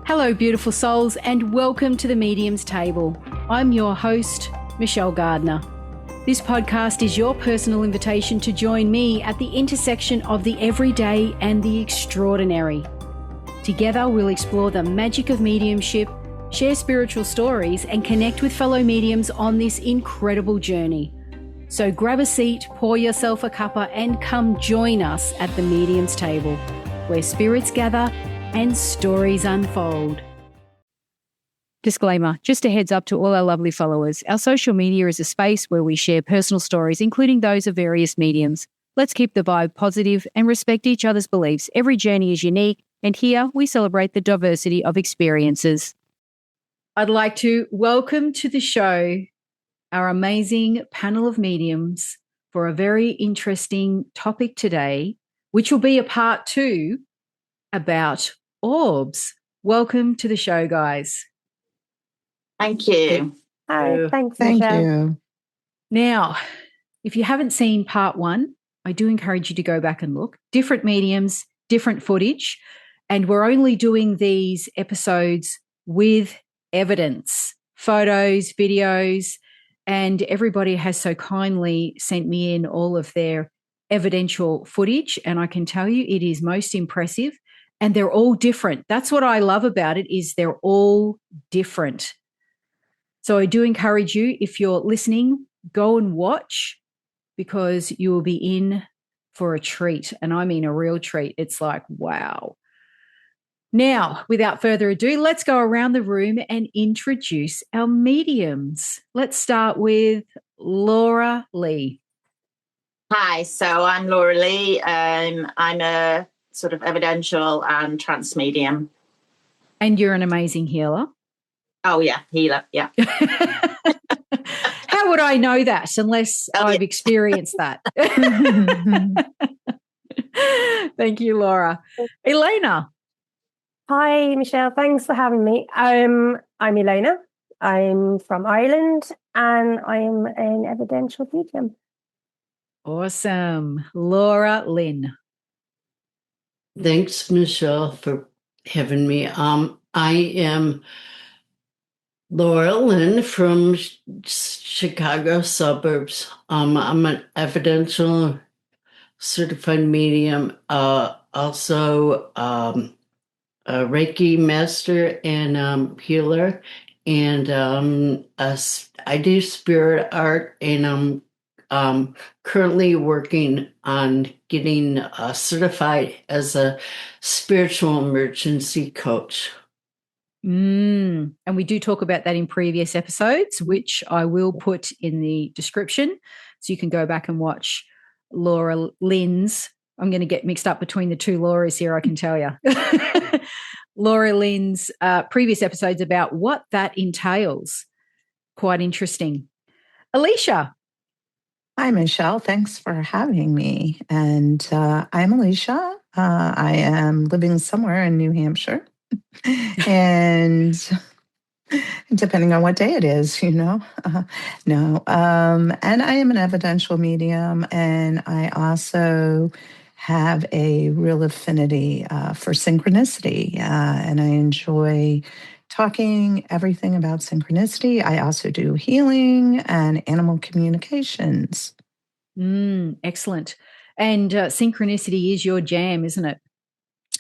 Hello, beautiful souls, and welcome to the Medium's Table. I'm your host, Michelle Gardner. This podcast is your personal invitation to join me at the intersection of the everyday and the extraordinary. Together, we'll explore the magic of mediumship, share spiritual stories, and connect with fellow mediums on this incredible journey. So grab a seat, pour yourself a cuppa, and come join us at the Medium's Table, where spirits gather and stories unfold. Disclaimer, just a heads up to all our lovely followers. Our social media is a space where we share personal stories, including those of various mediums. Let's keep the vibe positive and respect each other's beliefs. Every journey is unique, and here we celebrate the diversity of experiences. I'd like to welcome to the show our amazing panel of mediums for a very interesting topic today, which will be a part 2 about orbs. Welcome to the show, guys. Thank you. Hi, thanks, Thank Michelle. you. Now, if you haven't seen part 1, I do encourage you to go back and look. Different mediums, different footage, and we're only doing these episodes with evidence, photos, videos, and everybody has so kindly sent me in all of their evidential footage, and I can tell you it is most impressive. And they're all different. That's what I love about it, is they're all different. So I do encourage you, if you're listening, go and watch, because you will be in for a treat. And I mean a real treat. It's like, wow. Now, without further ado, let's go around the room and introduce our mediums. Let's start with Laura Lee. Hi, so I'm Laura Lee. I'm a sort of evidential and trance medium. And you're an amazing healer. Oh, yeah, healer, yeah. How would I know that unless I've experienced that? Thank you, Laura. Elayna. Hi, Michelle. Thanks for having me. I'm Elayna. I'm from Ireland, and I'm an evidential medium. Awesome. Laura Lynn. Thanks, Michelle, for having me. I am Laura Lynn from Chicago suburbs. I'm an evidential certified medium, also a Reiki master and healer, and I do spirit art, and I'm currently working on getting certified as a spiritual emergency coach. And we do talk about that in previous episodes, which I will put in the description. So you can go back and watch Laura Lynn's. I'm going to get mixed up between the two Lauras here, I can tell you. Laura Lynn's previous episodes about what that entails. Quite interesting. Alicia. Hi, Michelle. Thanks for having me. And I'm Alicia. I am living somewhere in New Hampshire. And depending on what day it is, no. And I am an evidential medium, and I also have a real affinity for synchronicity, and I enjoy talking everything about synchronicity. I also do healing and animal communications. Excellent. And synchronicity is your jam, isn't it?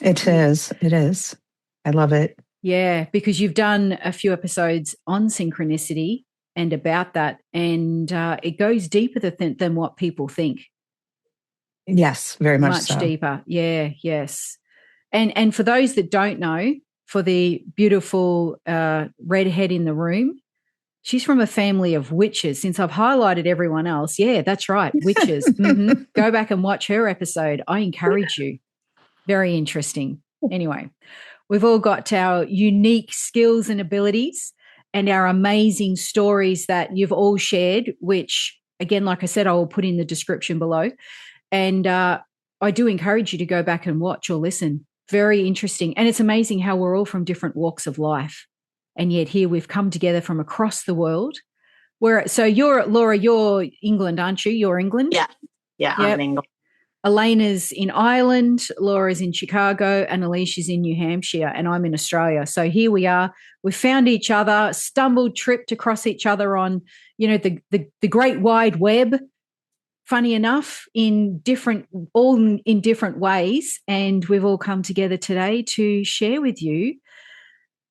It is. It is. I love it. Yeah, because you've done a few episodes on synchronicity and about that, and it goes deeper than what people think. Yes, very much so. Much deeper. Yeah, yes. And for those that don't know, for the beautiful redhead in the room, she's from a family of witches. Since I've highlighted everyone else, yeah, that's right, witches. Go back and watch her episode. I encourage you. Very interesting. Anyway, we've all got our unique skills and abilities and our amazing stories that you've all shared, which, again, like I said, I will put in the description below. And I do encourage you to go back and watch or listen. Very interesting. And it's amazing how we're all from different walks of life. And yet here we've come together from across the world. So you're, Laura, you're England, aren't you? You're England? Yeah, I'm in England. Elayna's in Ireland, Laura's in Chicago, and Alicia's in New Hampshire, and I'm in Australia. So here we are. We found each other, stumbled, tripped across each other on, the great wide web. Funny enough, all in different ways, and we've all come together today to share with you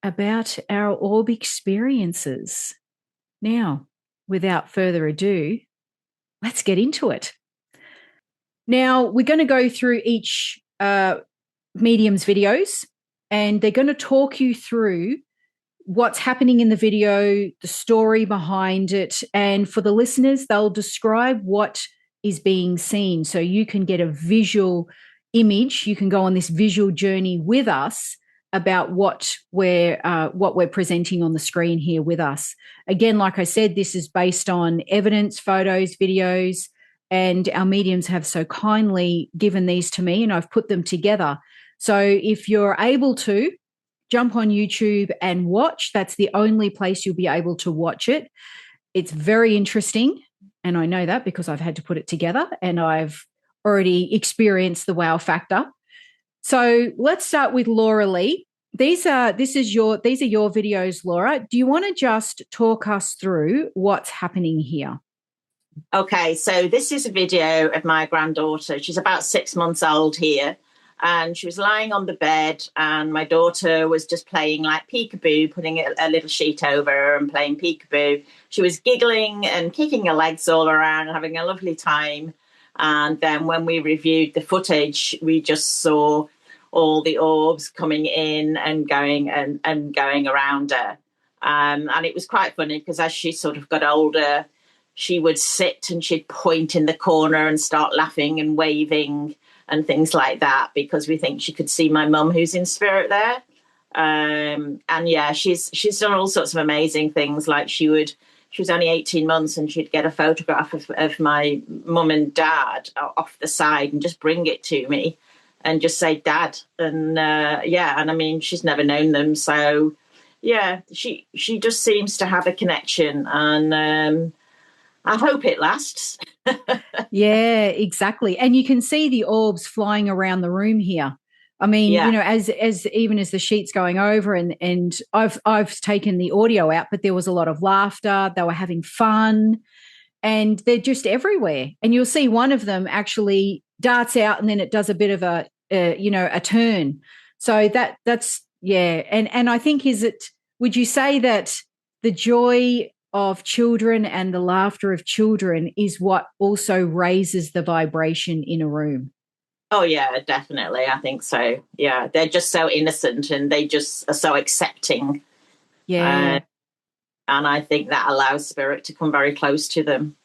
about our orb experiences. Now, without further ado, let's get into it. Now, we're going to go through each medium's videos, and they're going to talk you through what's happening in the video, the story behind it, and for the listeners, they'll describe what is being seen so you can get a visual image. You can go on this visual journey with us about what we're presenting on the screen here with us. Again, like I said, this is based on evidence, photos, videos, and our mediums have so kindly given these to me, and I've put them together. So if you're able to jump on YouTube and watch, that's the only place you'll be able to watch it. It's very interesting, and I know that because I've had to put it together and I've already experienced the wow factor. So let's start with Laura Lee. These are your videos, Laura. Do you want to just talk us through what's happening here? Okay, so this is a video of my granddaughter. She's about 6 months old here, and she was lying on the bed, and my daughter was just playing like peekaboo, putting a little sheet over her and playing peekaboo. She was giggling and kicking her legs all around, having a lovely time. And then when we reviewed the footage, we just saw all the orbs coming in and going around her. And it was quite funny because as she sort of got older, she would sit and she'd point in the corner and start laughing and waving and things like that, because we think she could see my mum who's in spirit there. And yeah, she's done all sorts of amazing things. Like she was only 18 months and she'd get a photograph of my mum and dad off the side and just bring it to me and just say dad. And and I mean, she's never known them. So yeah, she just seems to have a connection, and I hope it lasts. Yeah, exactly. And you can see the orbs flying around the room here. I mean, as even as the sheet's going over, and I've taken the audio out, but there was a lot of laughter. They were having fun, and they're just everywhere. And you'll see one of them actually darts out, and then it does a bit of a turn. So that's yeah. And I think would you say that the joy of children and the laughter of children is what also raises the vibration in a room? Oh, yeah, definitely. I think so. Yeah, they're just so innocent and they just are so accepting. Yeah. And I think that allows spirit to come very close to them.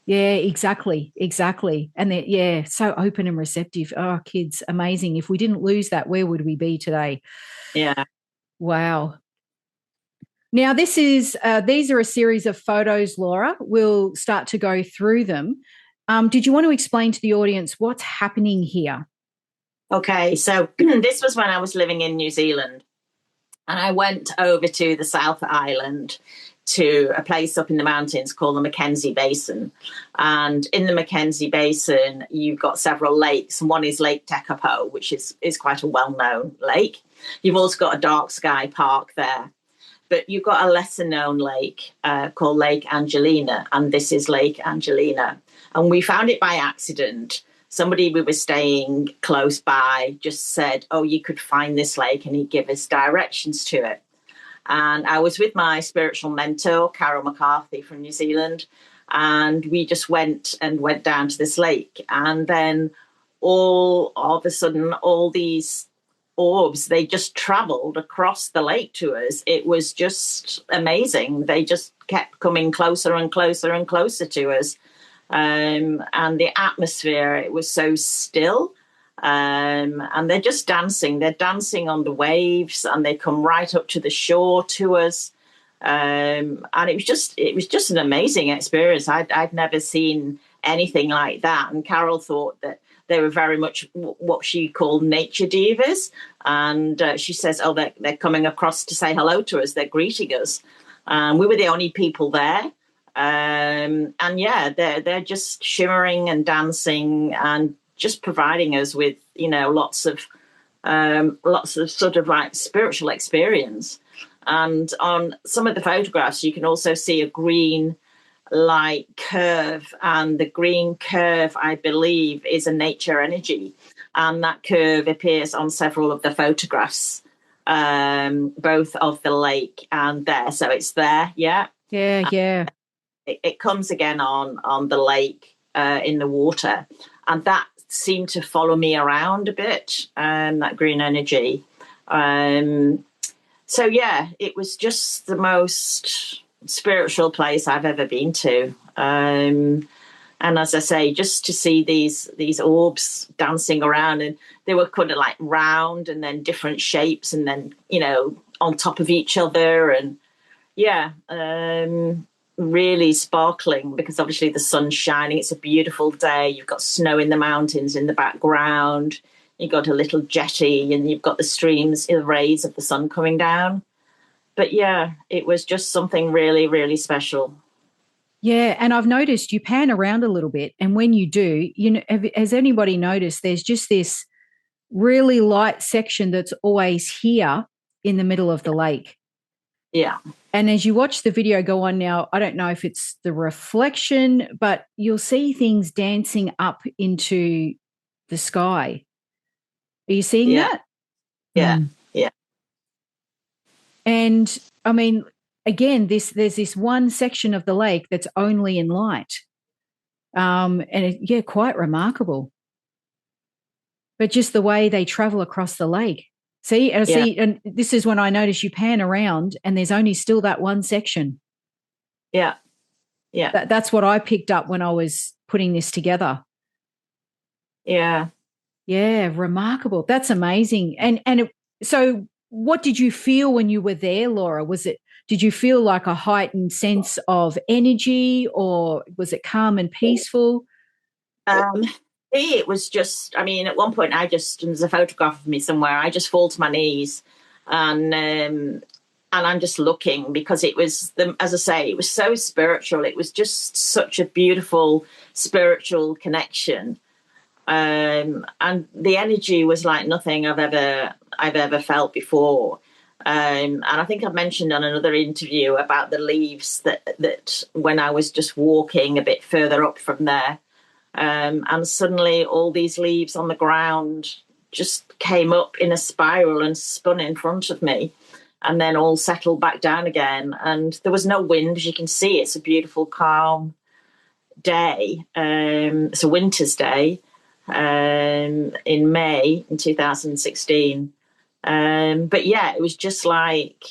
Yeah, exactly. And they're, so open and receptive. Oh, kids, amazing. If we didn't lose that, where would we be today? Yeah. Wow. Now, these are a series of photos, Laura. We'll start to go through them. Did you want to explain to the audience what's happening here? Okay, so this was when I was living in New Zealand, and I went over to the South Island to a place up in the mountains called the Mackenzie Basin. And in the Mackenzie Basin, you've got several lakes, and one is Lake Tekapo, which is quite a well-known lake. You've also got a dark sky park there. But you've got a lesser-known lake called Lake Angelina, and this is Lake Angelina. And we found it by accident. Somebody we were staying close by just said, oh, you could find this lake, and he'd give us directions to it. And I was with my spiritual mentor, Carol McCarthy from New Zealand, and we just went down to this lake. And then all of a sudden, all these orbs, they just traveled across the lake to us. It was just amazing. They just kept coming closer and closer and closer to us. And the atmosphere, it was so still. And they're just dancing. They're dancing on the waves, and they come right up to the shore to us. And it was just an amazing experience. I'd never seen anything like that. And Carol thought that they were very much what she called nature divas. And she says, oh, they're coming across to say hello to us. They're greeting us. We were the only people there. And yeah, they're just shimmering and dancing and just providing us with, lots of sort of like spiritual experience. And on some of the photographs, you can also see a green like curve, and the green curve, I believe, is a nature energy, and that curve appears on several of the photographs, both of the lake and there. So it's there, yeah. It comes again on the lake, in the water, and that seemed to follow me around a bit, that green energy. So yeah, it was just the most spiritual place I've ever been to. And as I say, just to see these orbs dancing around, and they were kind of like round and then different shapes, and then, on top of each other. And yeah, really sparkling, because obviously the sun's shining. It's a beautiful day. You've got snow in the mountains in the background. You've got a little jetty, and you've got the streams, the rays of the sun coming down. But yeah, it was just something really, really special. Yeah, and I've noticed you pan around a little bit, and when you do, has anybody noticed there's just this really light section that's always here in the middle of the lake? Yeah. And as you watch the video go on now, I don't know if it's the reflection, but you'll see things dancing up into the sky. Are you seeing that? Yeah. Yeah. And I mean, again, there's this one section of the lake that's only in light. And quite remarkable. But just the way they travel across the lake. See, and this is when I notice you pan around and there's only still that one section. Yeah. Yeah. That's what I picked up when I was putting this together. Yeah. Yeah, remarkable. That's amazing. So what did you feel when you were there, Laura? Did you feel like a heightened sense of energy, or was it calm and peaceful? It was just, at one point there's a photograph of me somewhere, I just fall to my knees, and I'm just looking, because it was, as I say, it was so spiritual. It was just such a beautiful spiritual connection. And the energy was like nothing I've ever felt before. And I think I've mentioned on another interview about the leaves that when I was just walking a bit further up from there, and suddenly all these leaves on the ground just came up in a spiral and spun in front of me, and then all settled back down again. And there was no wind, as you can see. It's a beautiful, calm day. It's a winter's day. In May in 2016. But yeah, it was just like,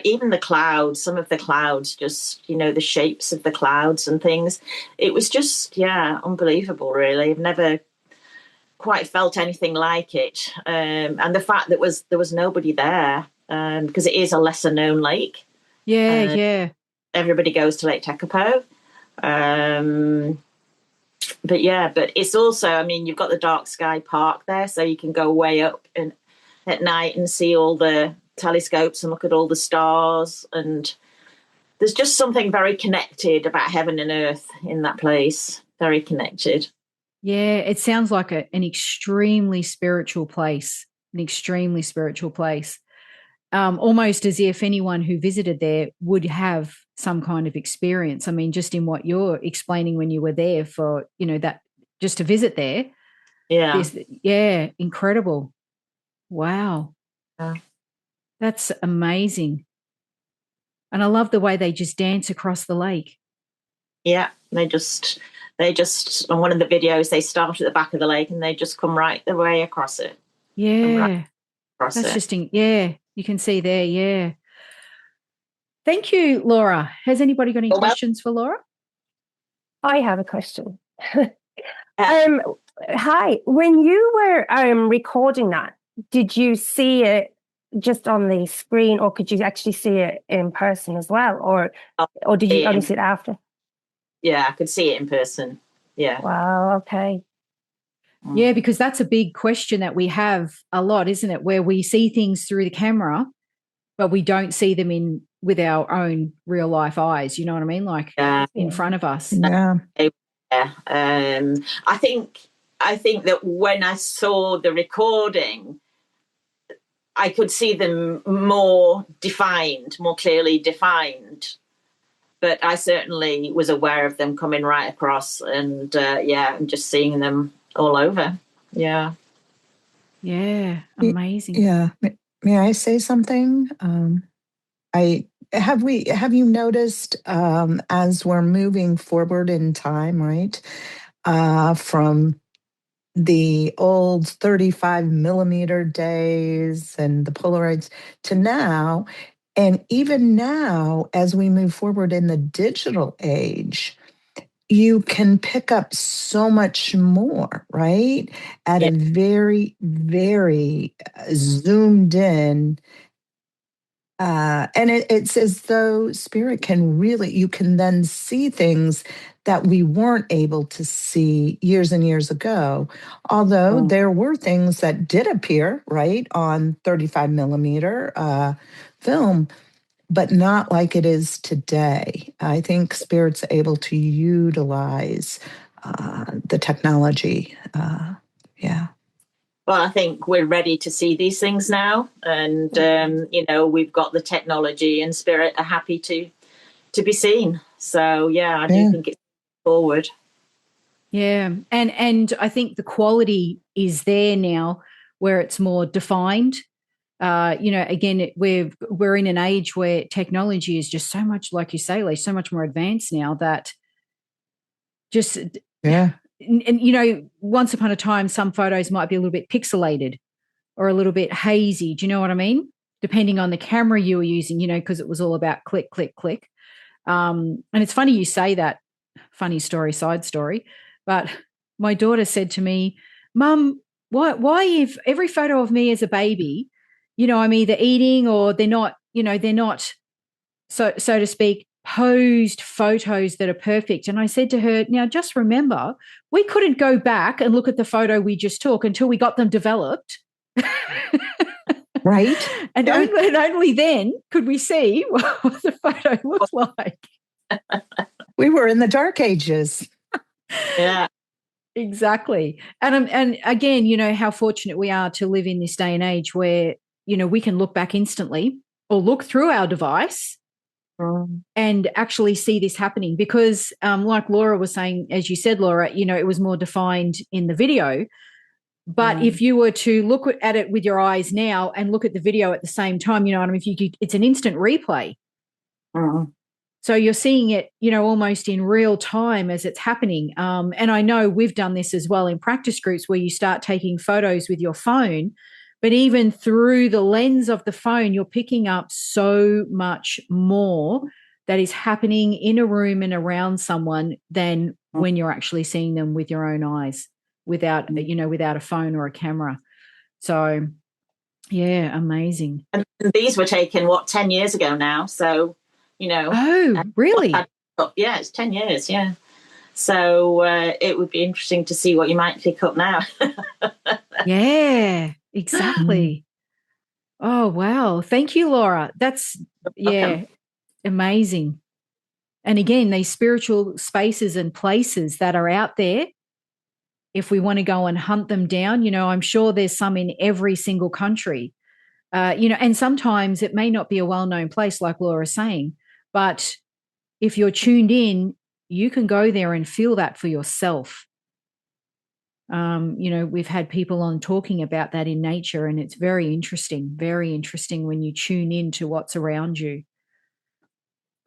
even the clouds, some of the clouds, just, the shapes of the clouds and things. It was just, unbelievable, really. I've never quite felt anything like it. And the fact that there was nobody there, because it is a lesser known lake. Yeah. Everybody goes to Lake Tekapo. But it's also, you've got the Dark Sky Park there, so you can go way up at night and see all the telescopes and look at all the stars. And there's just something very connected about heaven and earth in that place. Very connected. Yeah, it sounds like an extremely spiritual place. Almost as if anyone who visited there would have some kind of experience. Just in what you're explaining when you were there for, that just to visit there. Yeah. Incredible. Wow. Yeah. That's amazing. And I love the way they just dance across the lake. Yeah, they just on one of the videos, they start at the back of the lake and they just come right the way across it. Yeah. That's interesting. Yeah, you can see there. Yeah. Thank you, Laura. Has anybody got any questions for Laura? I have a question. Hi. When you were recording that, did you see it just on the screen, or could you actually see it in person as well, or did you only see it after? Yeah, I could see it in person. Yeah. Wow. Okay. Yeah, because that's a big question that we have a lot, isn't it? Where we see things through the camera, but we don't see them with our own real life eyes. You know what I mean? Like in front of us. Yeah. I think I think that when I saw the recording, I could see them more defined, more clearly defined. But I certainly was aware of them coming right across, and and just seeing them all over. Yeah. Yeah, amazing. Yeah. May I say something? Have you noticed as we're moving forward in time, right? From the old 35 millimeter days and the Polaroids to now, and even now, as we move forward in the digital age, you can pick up so much more, right? At a very, very zoomed in. And it's as though spirit can really, you can then see things that we weren't able to see years and years ago. Although there were things that did appear, right, on 35 millimeter film, but not like it is today. I think spirit's able to utilize the technology. Yeah. Well, I think we're ready to see these things now, and we've got the technology, and spirit are happy to be seen. So I do think it's forward. Yeah, and I think the quality is there now, where it's more defined. Again, we're in an age where technology is just so much, like you say, Lee, so much more advanced now that just And once upon a time, some photos might be a little bit pixelated or a little bit hazy. Do you know what I mean? Depending on the camera you were using, because it was all about click, click, click. And it's funny you say that. Funny story, side story. But my daughter said to me, Mum, why if every photo of me as a baby, I'm either eating or they're not, so to speak, posed photos that are perfect. And I said to her, now just remember, we couldn't go back and look at the photo we just took until we got them developed. Right. And only then could we see what the photo looked like. We were in the dark ages. Yeah. Exactly. And again, how fortunate we are to live in this day and age where, we can look back instantly or look through our device and actually see this happening because like Laura was saying, as you said, Laura, it was more defined in the video. But if you were to look at it with your eyes now and look at the video at the same time, what I mean? It's an instant replay. So you're seeing it, almost in real time as it's happening. And I know we've done this as well in practice groups where you start taking photos with your phone, but even through the lens of the phone, you're picking up so much more that is happening in a room and around someone than when you're actually seeing them with your own eyes without a phone or a camera. So, yeah, amazing. And these were taken, 10 years ago now? So, Oh, really? Yeah, it's 10 years, yeah. So it would be interesting to see what you might pick up now. Yeah, exactly. Oh, wow. Thank you, Laura. That's, amazing. And again, these spiritual spaces and places that are out there, if we want to go and hunt them down, I'm sure there's some in every single country, and sometimes it may not be a well-known place like Laura's saying, but if you're tuned in, you can go there and feel that for yourself. We've had people on talking about that in nature, and it's very interesting when you tune in to what's around you.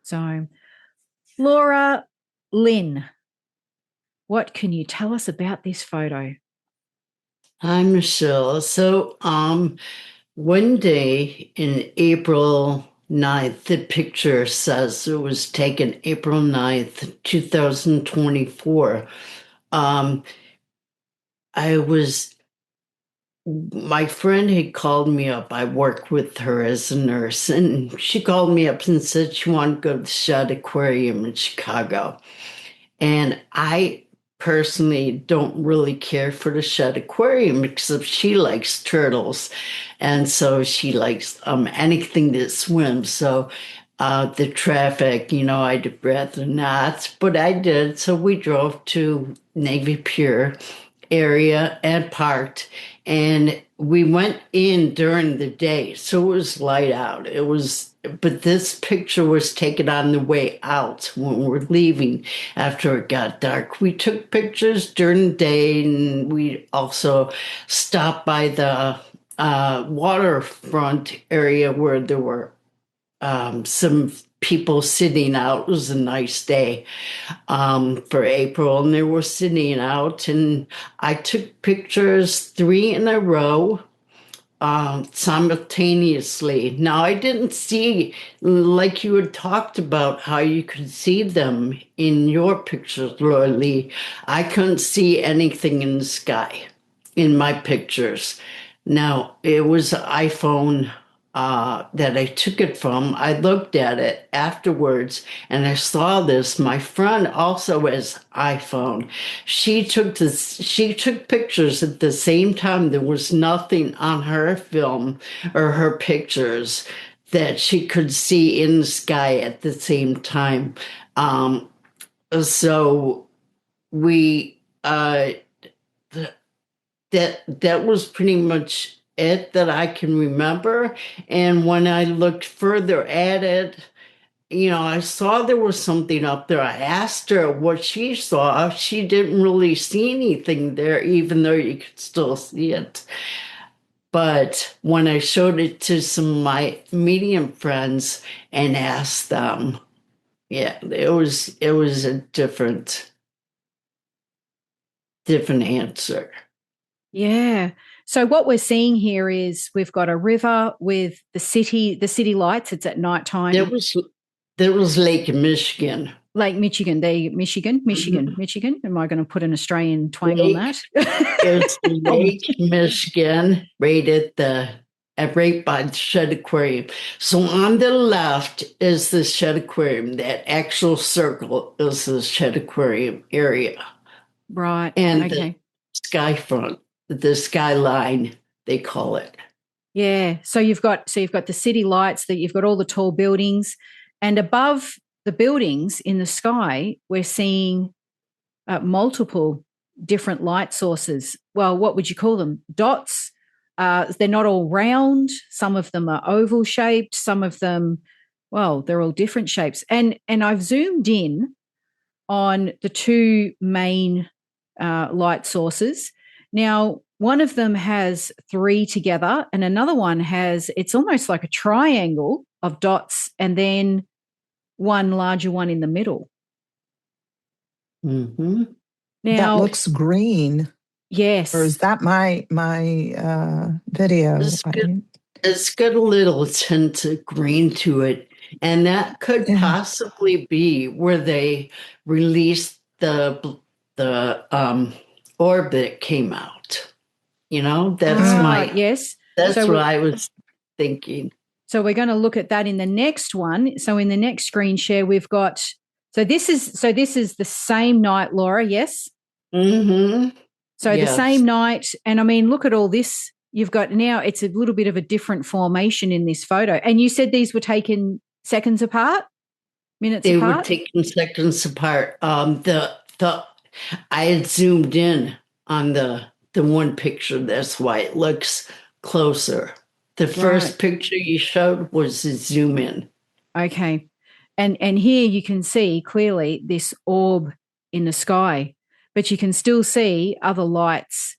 So, Laura Lynn, what can you tell us about this photo? Hi, Michelle. So, one day in April 9th, the picture says it was taken April 9th, 2024. My friend had called me up. I work with her as a nurse, and she called me up and said she wanted to go to the Shedd Aquarium in Chicago. And I personally don't really care for the Shedd Aquarium except she likes turtles. And so she likes anything that swims. So the traffic, I'd rather not, but I did. So we drove to Navy Pier. area and parked, and we went in during the day, so it was light out. But this picture was taken on the way out when we were leaving after it got dark. We took pictures during the day, and we also stopped by the waterfront area where there were some people sitting out. It was a nice day for April, and they were sitting out, and I took pictures 3 in a row simultaneously. Now, I didn't see, like you had talked about, how you could see them in your pictures, Laura Lee. I couldn't see anything in the sky in my pictures. Now, it was an iPhone that I took it from. I looked at it afterwards and I saw this. My friend also has iPhone. She took pictures at the same time. There was nothing on her film or her pictures that she could see in the sky at the same time. So we that was pretty much it that I can remember. And when I looked further at it, I saw there was something up there. I asked her what she saw. She didn't really see anything there, even though you could still see it. But when I showed it to some of my medium friends and asked them, yeah, it was a different answer. Yeah. So what we're seeing here is we've got a river with the city lights. It's at nighttime. There was Lake Michigan. Lake Michigan. Michigan. Am I going to put an Australian twang on that? It's Lake Michigan, right by the Shed Aquarium. So on the left is the Shed Aquarium. That actual circle is the Shed Aquarium area. Right. And okay. The skyfront, the skyline, they call it. Yeah. So you've got the city lights, that you've got all the tall buildings, and above the buildings in the sky, we're seeing multiple different light sources. Well, what would you call them? Dots. They're not all round. Some of them are oval shaped. Some of them, well, they're all different shapes. And I've zoomed in on the 2 main light sources. Now, one of them has 3 together, and another one it's almost like a triangle of dots, and then one larger one in the middle. Mm-hmm. Now, that looks green. Yes. Or is that my video? It's got a little tint of green to it, and that could possibly be where they released the orb that came out. Yes. That's what I was thinking. So we're going to look at that in the next one. So in the next screen share, we've got. So this is the same night, Laura. Yes. Mm-hmm. So the same night, and I mean, look at all this. You've got now. It's a little bit of a different formation in this photo. And you said these were taken seconds apart, minutes apart. They were taken seconds apart. I had zoomed in on the one picture. That's why it looks closer. The first picture you showed was a zoom in. Okay. And here you can see clearly this orb in the sky, but you can still see other lights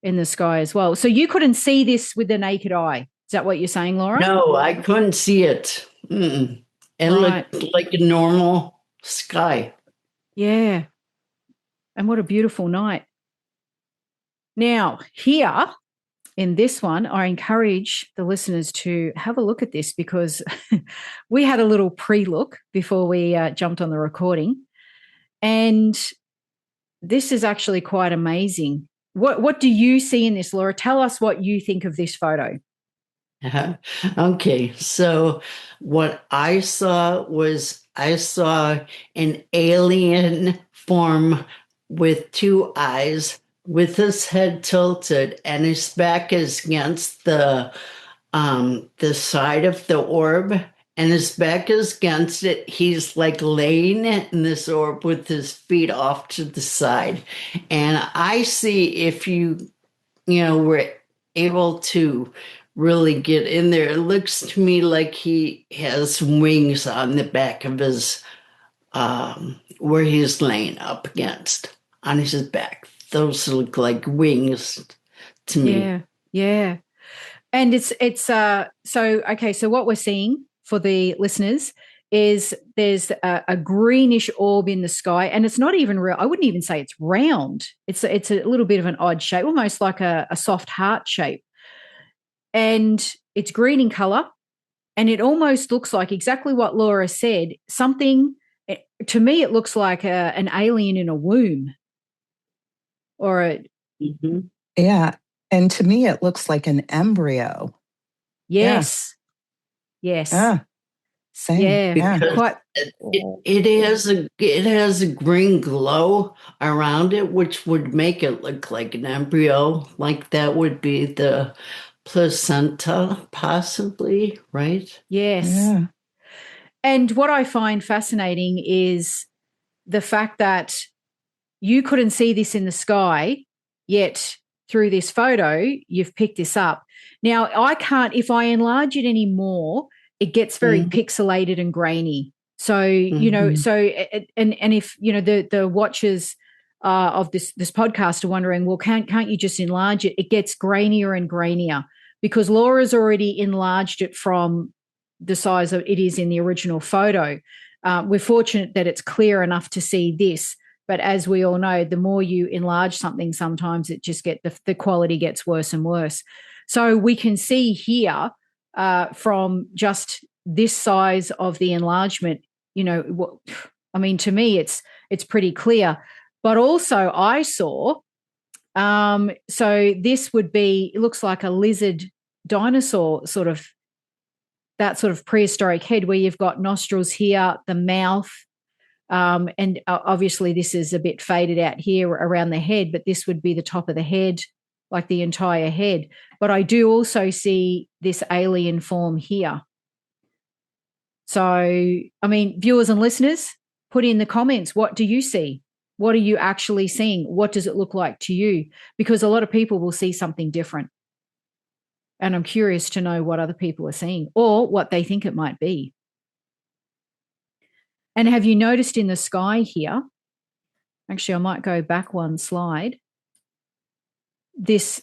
in the sky as well. So you couldn't see this with the naked eye. Is that what you're saying, Laura? No, I couldn't see it. Mm-mm. It looked like a normal sky. Yeah. And what a beautiful night. Now, here in this one, I encourage the listeners to have a look at this, because we had a little pre-look before we jumped on the recording. And this is actually quite amazing. What do you see in this, Laura? Tell us what you think of this photo. Okay, so what I saw was an alien form with 2 eyes, with his head tilted, and his back is against the side of the orb, and his back is against it. He's like laying in this orb with his feet off to the side. And I see if were able to really get in there, it looks to me like he has wings on the back of his, where he's laying up against on his back. Those look like wings to me. Yeah, yeah. And so what we're seeing for the listeners is there's a greenish orb in the sky, and it's not even real. I wouldn't even say it's round. It's a little bit of an odd shape, almost like a soft heart shape. And it's green in color, and it almost looks like exactly what Laura said. Something, to me, it looks like an alien in a womb. Yeah. And to me, it looks like an embryo. Yes. Yeah. Yes. Yeah. Same. Yeah. Quite. It has a green glow around it, which would make it look like an embryo. Like that would be the placenta, possibly, right? Yes. Yeah. And what I find fascinating is the fact that you couldn't see this in the sky, yet through this photo, you've picked this up. Now, I can't, if I enlarge it any more, it gets very pixelated and grainy. So, and if, the watchers of this podcast are wondering, well, can't you just enlarge it? It gets grainier and grainier because Laura's already enlarged it from the size of it is in the original photo. We're fortunate that it's clear enough to see this. But as we all know, the more you enlarge something, sometimes it just the quality gets worse and worse. So we can see here from just this size of the enlargement, to me, it's pretty clear. But also I saw, so this would be, it looks like a lizard dinosaur that sort of prehistoric head where you've got nostrils here, the mouth, and obviously this is a bit faded out here around the head, but this would be the top of the head, like the entire head. But I do also see this alien form here. So, viewers and listeners, put in the comments, what do you see? What are you actually seeing? What does it look like to you? Because a lot of people will see something different. And I'm curious to know what other people are seeing or what they think it might be. And have you noticed in the sky here, actually, I might go back one slide, this,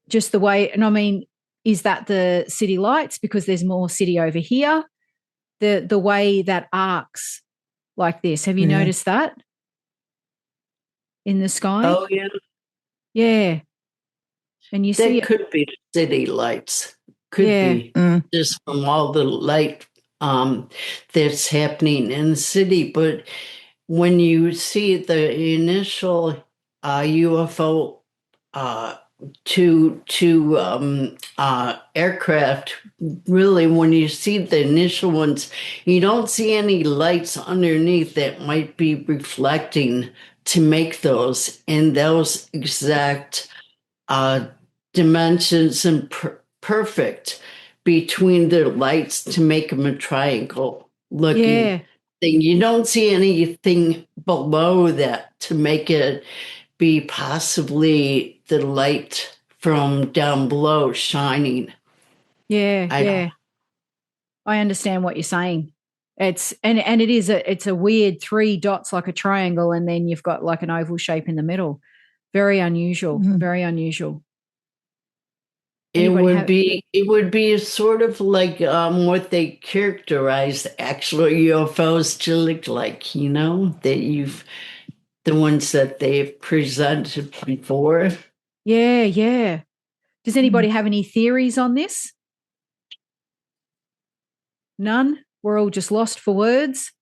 just the way, and is that the city lights? Because there's more city over here. The way that arcs like this. Have you noticed that in the sky? Oh, yeah. Yeah. And you see that could be city lights. Could be just from all the light that's happening in the city. But when you see the initial UFO to aircraft, really, when you see the initial ones, you don't see any lights underneath that might be reflecting to make those in those exact dimensions and perfect between the lights to make them a triangle looking thing. You don't see anything below that to make it be possibly the light from down below shining. I understand what you're saying. It's and it is it's a weird 3 dots like a triangle, and then you've got like an oval shape in the middle. Very unusual. Very unusual. It would be sort of like what they characterized actual UFOs to look like, the ones that they've presented before. Yeah. Does anybody have any theories on this? None? We're all just lost for words.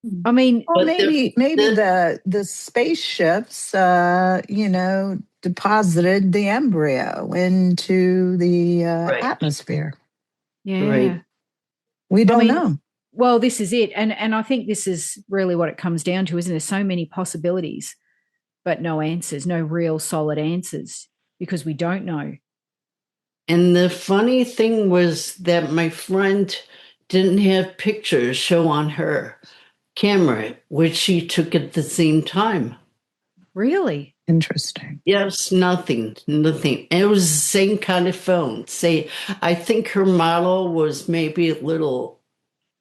Maybe the spaceships, deposited the embryo into the atmosphere. Yeah. Right. We don't know. Well, this is it. And I think this is really what it comes down to, isn't there? So many possibilities, but no answers, no real solid answers, because we don't know. And the funny thing was that my friend didn't have pictures show on her camera, which she took at the same time. Really? Interesting. Yes, nothing. It was the same kind of phone. I think her model was maybe a little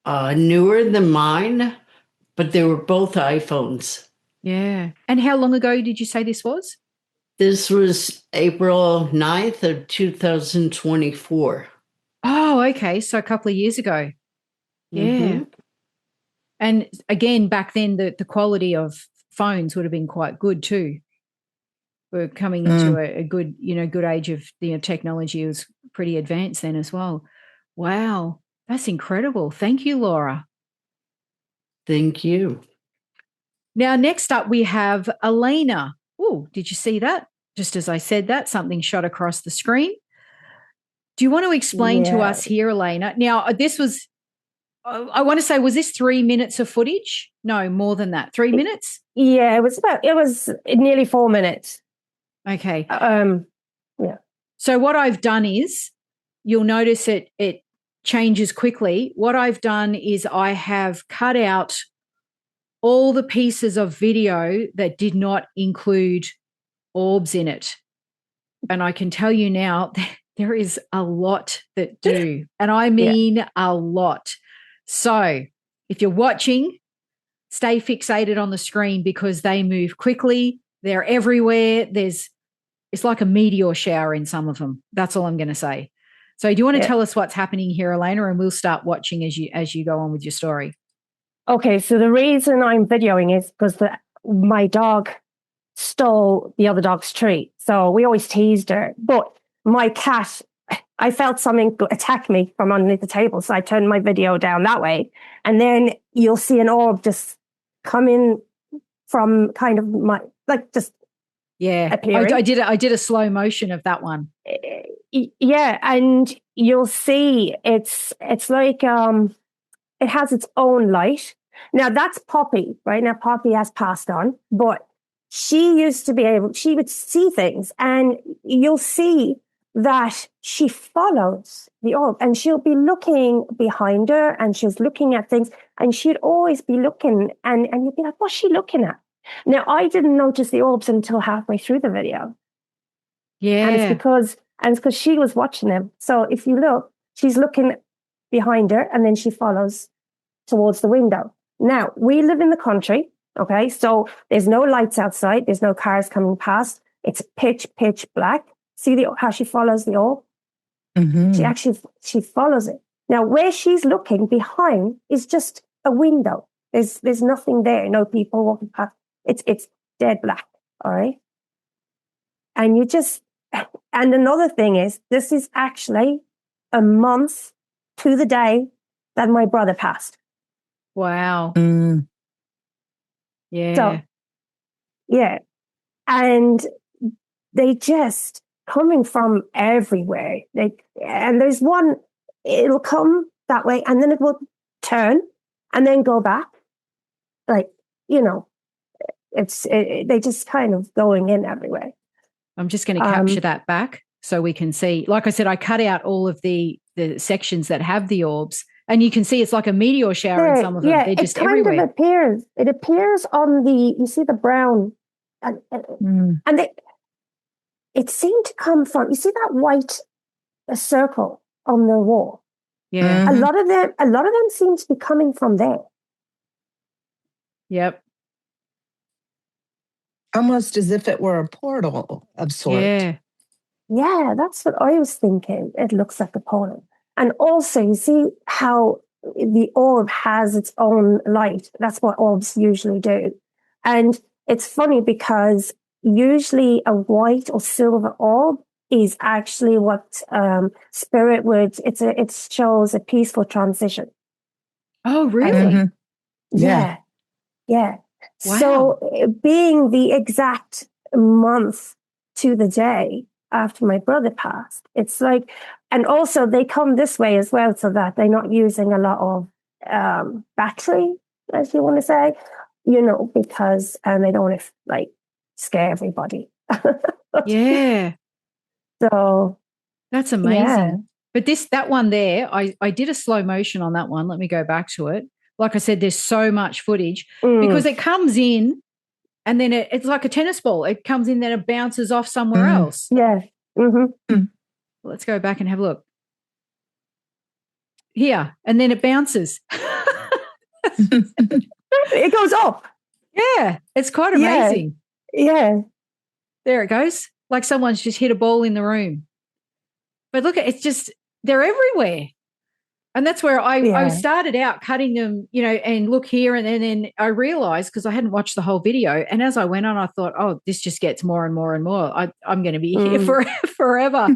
newer than mine, but they were both iPhones. Yeah. And how long ago did you say this was? This was April 9th of 2024. Oh, okay. So a couple of years ago. Yeah. Mm-hmm. And again, back then, the quality of phones would have been quite good too. We're coming into a good, good age of technology. It was pretty advanced then as well. Wow. That's incredible. Thank you, Laura. Thank you. Now, next up, we have Elayna. Oh, did you see that? Just as I said that, something shot across the screen. Do you want to explain to us here, Elayna? Now, this was, I want to say, was this 3 minutes of footage? No, more than that. 3 minutes? Yeah, it was nearly 4 minutes. Okay. Yeah. So what I've done is, you'll notice it changes quickly. What I've done is I have cut out all the pieces of video that did not include orbs in it. And I can tell you now, there is a lot that do. And I mean a lot. So if you're watching, stay fixated on the screen because they move quickly. They're everywhere. It's like a meteor shower in some of them. That's all I'm going to say. So do you want to tell us what's happening here, Elayna, and we'll start watching as you go on with your story. Okay, so the reason I'm videoing is because my dog stole the other dog's treat. So we always teased her. But my cat, I felt something attack me from underneath the table. So I turned my video down that way. And then you'll see an orb just come in from kind of just appearing. I did a slow motion of that one. Yeah, and you'll see it's like it has its own light. Now that's Poppy, right? Now Poppy has passed on, but she would see things, and you'll see that she follows the orb, and she'll be looking behind her, and she's looking at things, and she'd always be looking, and you'd be like, what's she looking at? Now I didn't notice the orbs until halfway through the video. Yeah. And it's because she was watching them. So if you look, she's looking behind her, and then she follows towards the window. Now, we live in the country, okay? So there's no lights outside. There's no cars coming past. It's pitch black. See how she follows the orb? Mm-hmm. She follows it. Now, where she's looking behind is just a window. There's nothing there. No people walking past. It's dead black, all right? And another thing is, this is actually a month to the day that my brother passed. Wow. Yeah. So, yeah. And they just coming from everywhere. And there's one, it'll come that way, and then it will turn and then go back. Like, they just kind of going in everywhere. I'm just going to capture that back so we can see. Like I said, I cut out all of the sections that have the orbs, and you can see it's like a meteor shower in some of them. They're just everywhere. It appears on you see the brown, and it seemed to come from, you see that white circle on the wall? Yeah. A lot of them seem to be coming from there. Yep. Almost as if it were a portal of sorts. Yeah, that's what I was thinking. It looks like a portal. And also, you see how the orb has its own light. That's what orbs usually do. And it's funny because usually a white or silver orb is actually what spirit would, it shows a peaceful transition. Oh, really? Mm-hmm. Yeah. Wow. So being the exact month to the day after my brother passed, it's like, and also they come this way as well, so that they're not using a lot of battery, as you want to say, because they don't want to scare everybody. Yeah. So that's amazing. But that one there, I did a slow motion on that one. Let me go back to it. Like I said, there's so much footage because it comes in and then it's like a tennis ball. It comes in, then it bounces off somewhere else. Yeah. Mm-hmm. Let's go back and have a look. Here, and then it bounces. It goes up. Yeah, it's quite amazing. Yeah. There it goes. Like someone's just hit a ball in the room. But look, it's just, they're everywhere. And that's where I started out cutting them, you know, and look here. And then I realized, because I hadn't watched the whole video. And as I went on, I thought, oh, this just gets more and more and more. I'm going to be here forever.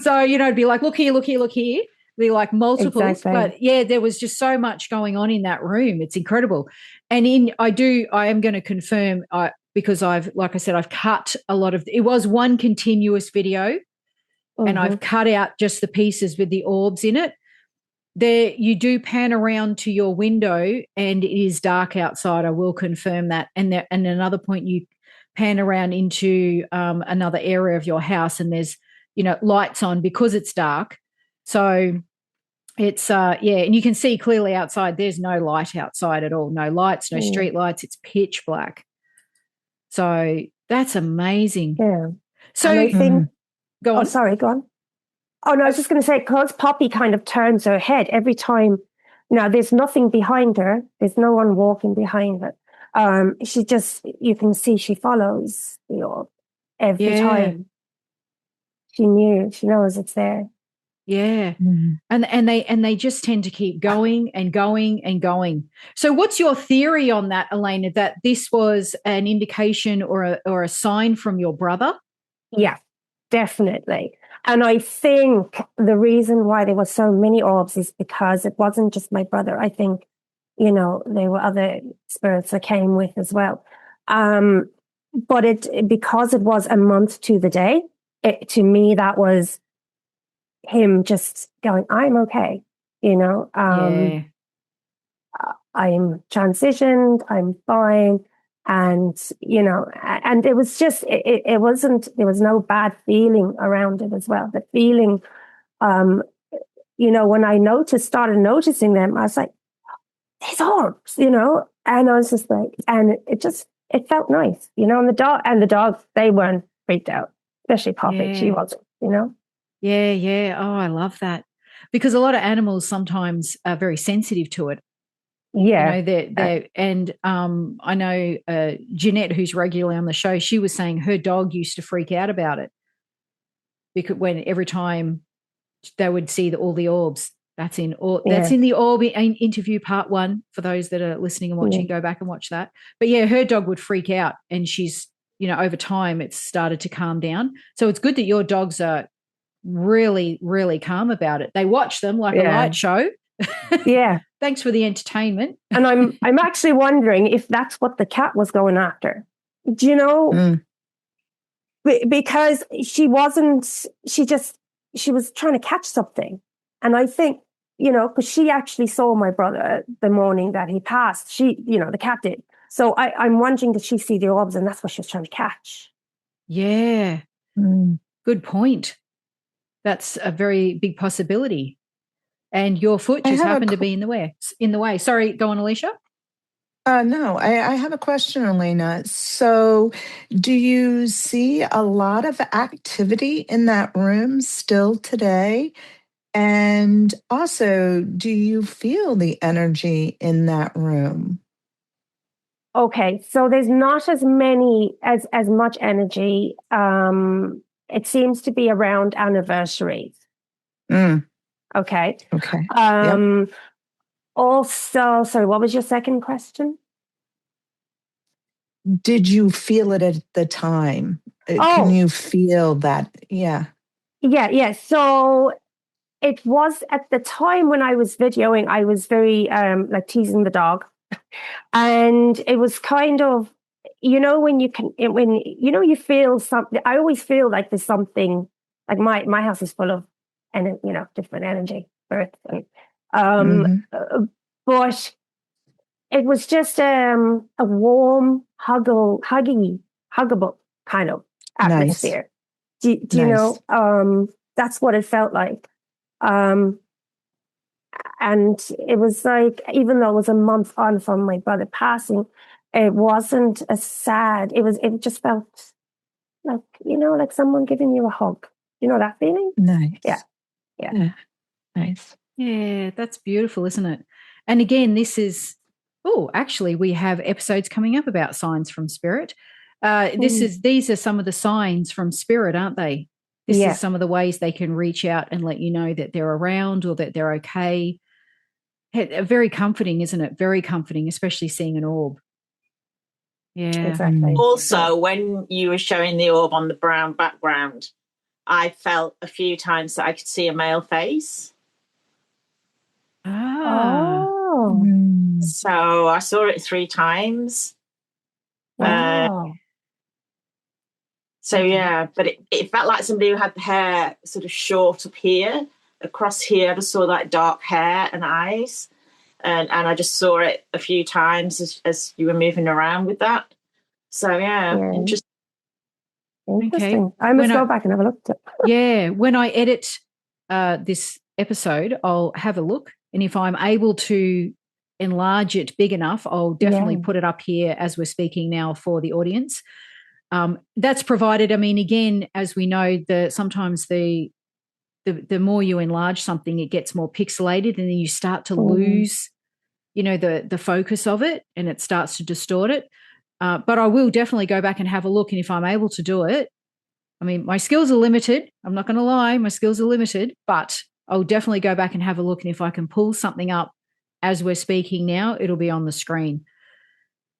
So, you know, it'd be like, look here, look here, look here. Be like multiples. Exactly. But yeah, there was just so much going on in that room. It's incredible. And I am going to confirm, because I've cut a lot of, it was one continuous video. And I've cut out just the pieces with the orbs in it. There, you do pan around to your window and it is dark outside. I will confirm that. And another point, you pan around into another area of your house and there's, you know, lights on because it's dark. So it's, and you can see clearly outside, there's no light outside at all. No lights, no street lights. It's pitch black. So that's amazing. Yeah. So and I think, go on. Oh, sorry, go on. Oh, no, I was just going to say, because Poppy kind of turns her head every time. Now, there's nothing behind her. There's no one walking behind her. She just, you can see she follows the orb every time. She knows it's there. Yeah. And they just tend to keep going and going and going. So what's your theory on that, Elayna, that this was an indication or a sign from your brother? Yeah, definitely. And I think the reason why there were so many orbs is because it wasn't just my brother. I think, you know, there were other spirits that came with as well. But because it was a month to the day, to me, that was him just going, I'm okay. You know, I'm transitioned, I'm fine. And, you know, and it was just, it wasn't, there was no bad feeling around it as well. The feeling, you know, when I started noticing them, I was like, these orbs, you know, and I was just like, and it felt nice, you know, and the dog, they weren't freaked out, especially Poppy. She wasn't, you know? Yeah. Oh, I love that. Because a lot of animals sometimes are very sensitive to it. Yeah. You know, they're and I know Jeanette, who's regularly on the show, she was saying her dog used to freak out about it because every time they would see all the orbs. That's in the Orb interview part 1 for those that are listening and watching. Go back and watch that. But yeah, her dog would freak out, and she's, you know, over time it's started to calm down. So it's good that your dogs are really, really calm about it. They watch them like a light show. Yeah. Thanks for the entertainment. And I'm actually wondering if that's what the cat was going after. Do you know? Because she was trying to catch something. And I think, you know, because she actually saw my brother the morning that he passed. The cat did. So I'm wondering, did she see the orbs and that's what she was trying to catch? Yeah. Good point. That's a very big possibility. And your foot just happened to be in the way. Sorry, go on, Alicia. No, I have a question, Elayna. So do you see a lot of activity in that room still today? And also, do you feel the energy in that room? Okay, so there's not as much energy. It seems to be around anniversaries. Okay. Yep. Also, sorry, what was your second question? Did you feel it at the time? Can you feel that? Yeah. Yeah. So it was at the time when I was videoing, I was very like teasing the dog. And it was kind of, you know, when you feel something, I always feel like there's something, like my house is full of, and you know, different energy, earth. But it was just a warm, huggable kind of atmosphere. Nice. Do you know? That's what it felt like. And it was like, even though it was a month on from my brother passing, it wasn't as sad. It just felt like, like someone giving you a hug. You know that feeling? Nice. Yeah. Nice. Yeah, that's beautiful, isn't it? And again, actually, we have episodes coming up about signs from spirit. These are some of the signs from spirit, aren't they? This is some of the ways they can reach out and let you know that they're around or that they're okay. Very comforting, isn't it? Very comforting, especially seeing an orb. Yeah. Exactly. Also, when you were showing the orb on the brown background, I felt a few times that I could see a male face. Oh. So I saw it 3 times. Wow. So yeah, but it felt like somebody who had the hair sort of short up here. Across here, I just saw like dark hair and eyes. And I just saw it a few times as you were moving around with that. So yeah. Interesting. Okay. I must go back and have a look. Yeah, when I edit this episode, I'll have a look. And if I'm able to enlarge it big enough, I'll definitely put it up here as we're speaking now for the audience. That's provided, I mean, again, as we know, sometimes the more you enlarge something, it gets more pixelated and then you start to lose, the focus of it and it starts to distort it. But I will definitely go back and have a look. And if I'm able to do it, I mean, my skills are limited. I'm not going to lie. My skills are limited, but I'll definitely go back and have a look. And if I can pull something up as we're speaking now, it'll be on the screen.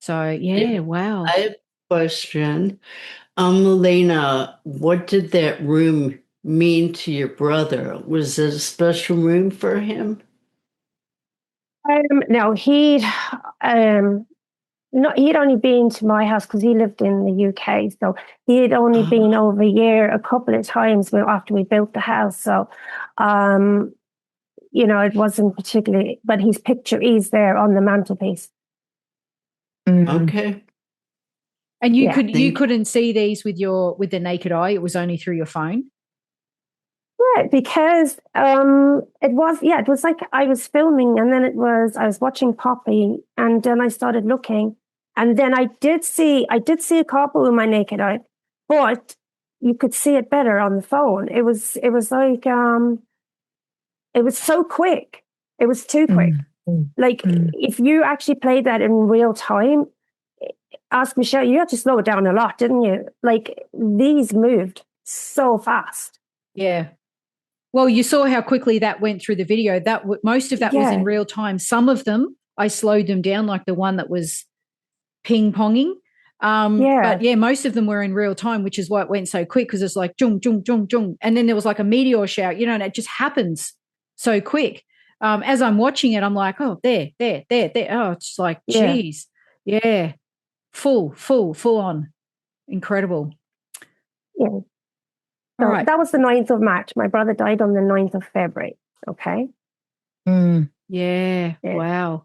So, yeah, wow. I have a question. Elayna, what did that room mean to your brother? Was it a special room for him? No, he'd only been to my house because he lived in the UK. So he had only been over here a couple of times after we built the house. So, it wasn't particularly, but his picture is there on the mantelpiece. Okay. And you couldn't see these with the naked eye. It was only through your phone. Yeah, because it was like I was filming, and then I was watching Poppy, and then I started looking, and then I did see a couple with my naked eye, but you could see it better on the phone. It was like it was so quick. It was too quick. Like if you actually played that in real time, ask Michelle, you had to slow it down a lot, didn't you? Like these moved so fast. Yeah. Well, you saw how quickly that went through the video. Most of that was in real time. Some of them, I slowed them down, like the one that was ping-ponging. But yeah, most of them were in real time, which is why it went so quick, because it's like jung, jung, jung, jung. And then there was like a meteor shout, and it just happens so quick. As I'm watching it, I'm like, oh, there. Oh, it's like, geez. Yeah. Full on. Incredible. Yeah. So right. That was the 9th of March. My brother died on the 9th of February. Okay. Yeah. Wow.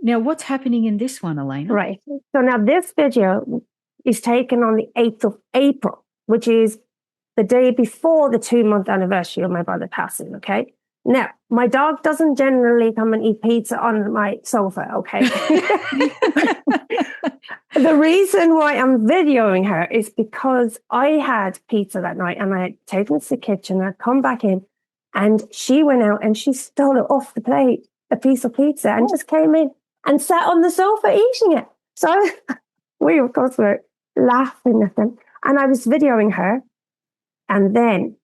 Now, what's happening in this one, Elayna? Right. So now this video is taken on the 8th of April, which is the day before the 2-month anniversary of my brother passing. Okay. Now, my dog doesn't generally come and eat pizza on my sofa. Okay. The reason why I'm videoing her is because I had pizza that night and I had taken it to the kitchen. I'd come back in and she went out and she stole it off the plate, a piece of pizza, and just came in and sat on the sofa eating it. So we, of course, were laughing at them. And I was videoing her. And then,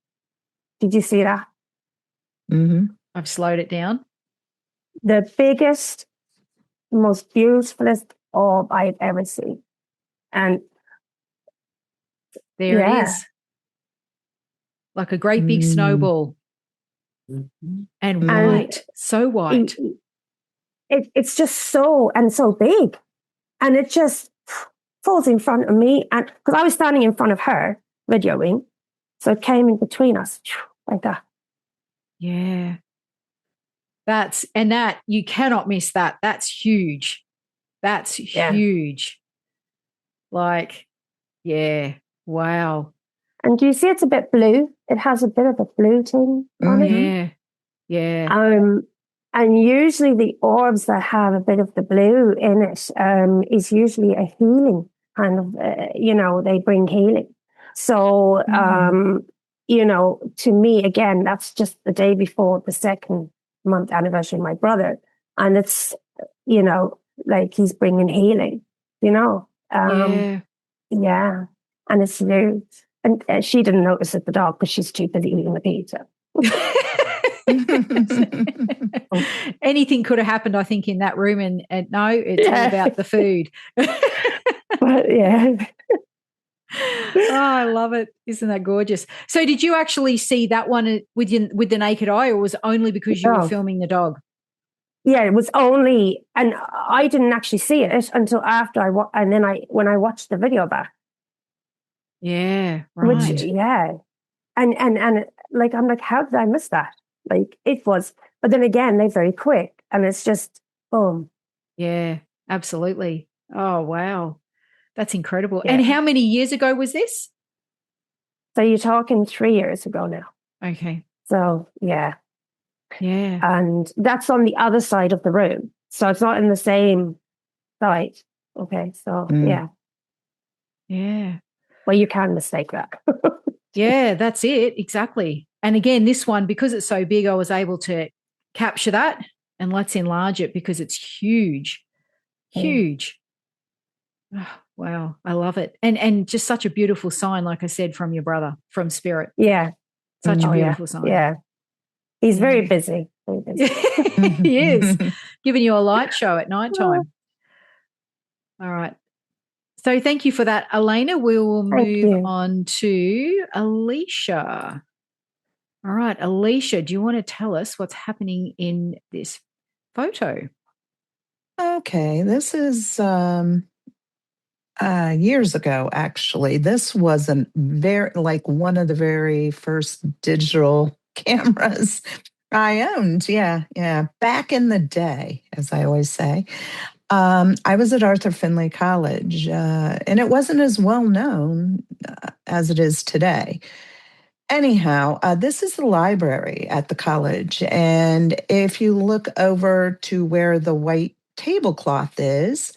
did you see that? I've slowed it down. The biggest, most beautifulest orb I've ever seen. And there it is. Like a great big snowball. And white. So white. It's just so big. And it just falls in front of me. And because I was standing in front of her videoing. So it came in between us like that. Yeah. That you cannot miss that. That's huge. That's huge. Like, yeah. Wow. And do you see it's a bit blue? It has a bit of a blue thing on it. Yeah. Yeah. And usually the orbs that have a bit of the blue in it is usually a healing kind of, they bring healing. So, to me, again, that's just the day before the 2nd-month anniversary of my brother. And it's, like he's bringing healing, Yeah. Yeah. And it's new. And she didn't notice it, the dog, because she's too busy eating the pizza. Anything could have happened, I think, in that room, and no, it's all about the food. But yeah. Oh, I love it. Isn't that gorgeous? So did you actually see that one with the naked eye, or was it only because you were filming the dog? Yeah, it was only, and I didn't actually see it until after when I watched the video back. Yeah, right. Which, and like, I'm like, how did I miss that? Like, it was, but then again, they're very quick, and it's just boom. Yeah, absolutely. Oh, wow. That's incredible. Yeah. And how many years ago was this? So you're talking 3 years ago now. Okay. So, yeah. Yeah. And that's on the other side of the room. So it's not in the same side. Okay. So, yeah. Yeah. Well, you can mistake that. Yeah, that's it. Exactly. And again, this one, because it's so big, I was able to capture that, and let's enlarge it because it's huge. Huge. Oh, wow. I love it. And just such a beautiful sign, like I said, from your brother, from Spirit. Yeah. Such a beautiful sign. Yeah. He's very busy. He is. Giving you a light show at nighttime. All right. So thank you for that, Elayna. We will move on to Alicia. All right, Alicia, do you want to tell us what's happening in this photo? Okay, this is years ago, actually. This wasn't one of the very first digital cameras I owned. Yeah. Back in the day, as I always say. I was at Arthur Findlay College, and it wasn't as well known as it is today. Anyhow, this is the library at the college. And if you look over to where the white tablecloth is,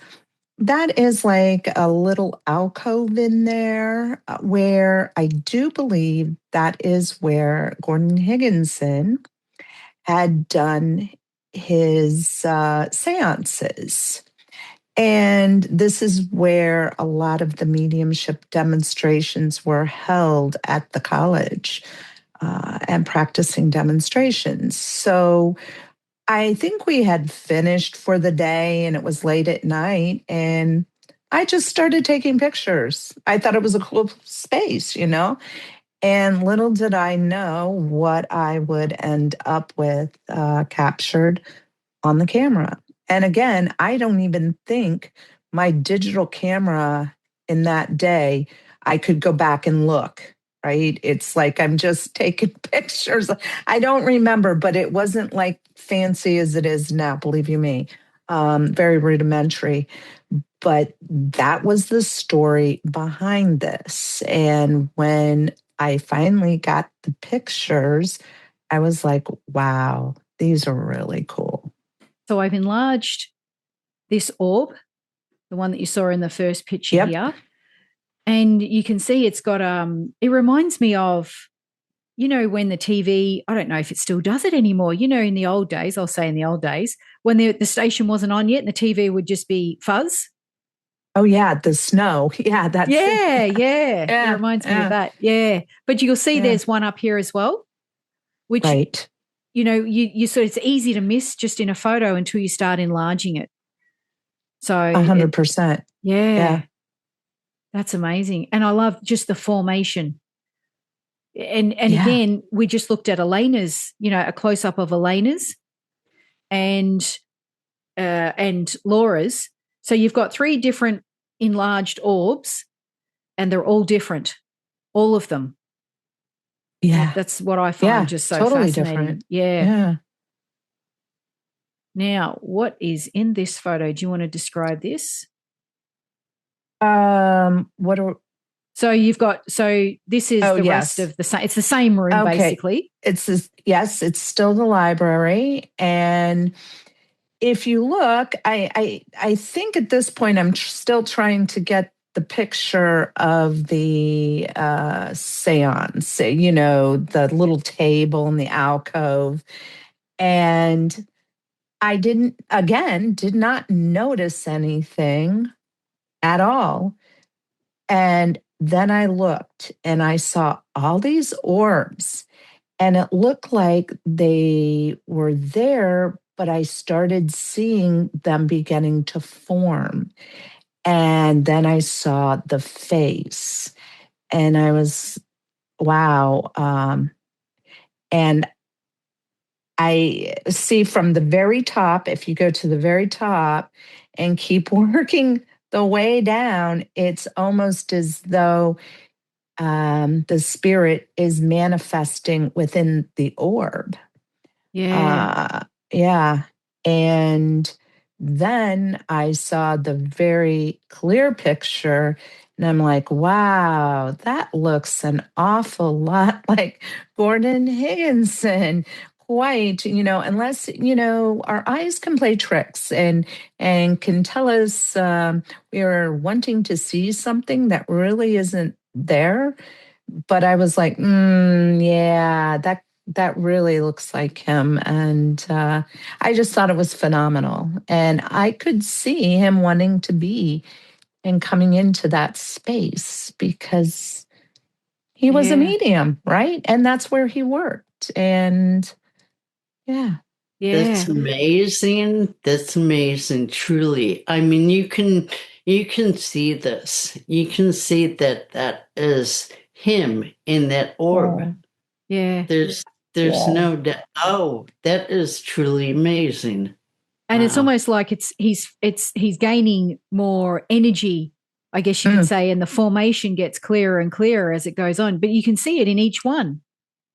that is like a little alcove in there where I do believe that is where Gordon Higginson had done his seances. And this is where a lot of the mediumship demonstrations were held at the college and practicing demonstrations. So I think we had finished for the day and it was late at night. And I just started taking pictures. I thought it was a cool space, And little did I know what I would end up with captured on the camera. And again, I don't even think my digital camera in that day, I could go back and look, right? It's like I'm just taking pictures. I don't remember, but it wasn't like fancy as it is now, believe you me. Very rudimentary. But that was the story behind this. And when I finally got the pictures, I was like, wow, these are really cool. So I've enlarged this orb, the one that you saw in the first picture here. And you can see it's got, it reminds me of, when the TV, I don't know if it still does it anymore, in the old days, I'll say in the old days, when the station wasn't on yet and the TV would just be fuzz. Oh, yeah, the snow. Yeah, that's Yeah. It reminds me of that. Yeah. But you'll see there's one up here as well, which, you sort of, it's easy to miss just in a photo until you start enlarging it. So 100%. Yeah. That's amazing. And I love just the formation. And again, we just looked at Elayna's, a close-up of Elayna's and Laura's. So you've got 3 different enlarged orbs and they're all different, all of them. Yeah. That's what I find just so totally fascinating. Different. Yeah. Now, what is in this photo? Do you want to describe this? What are So this is the rest of the same. It's the same room, basically. It's still the library. And if you look, I think at this point, I'm still trying to get the picture of the seance, the little table in the alcove. And I did not notice anything at all. And then I looked and I saw all these orbs, and it looked like they were there, but I started seeing them beginning to form. And then I saw the face, and I was, wow. And I see from the very top, if you go to the very top and keep working the way down, it's almost as though the spirit is manifesting within the orb. Yeah. Yeah. And then I saw the very clear picture, and I'm like, wow, that looks an awful lot like Gordon Higginson. Quite, unless, our eyes can play tricks and can tell us we're wanting to see something that really isn't there. But I was like, yeah, that really looks like him. And I just thought it was phenomenal. And I could see him wanting to be and coming into that space because he was a medium, right? And that's where he worked. And yeah. That's amazing. That's amazing, truly. I mean, you can see this. You can see that is him in that orb. Yeah. There's no doubt. Oh, that is truly amazing. And it's almost like he's gaining more energy, I guess you could say, and the formation gets clearer and clearer as it goes on. But you can see it in each one.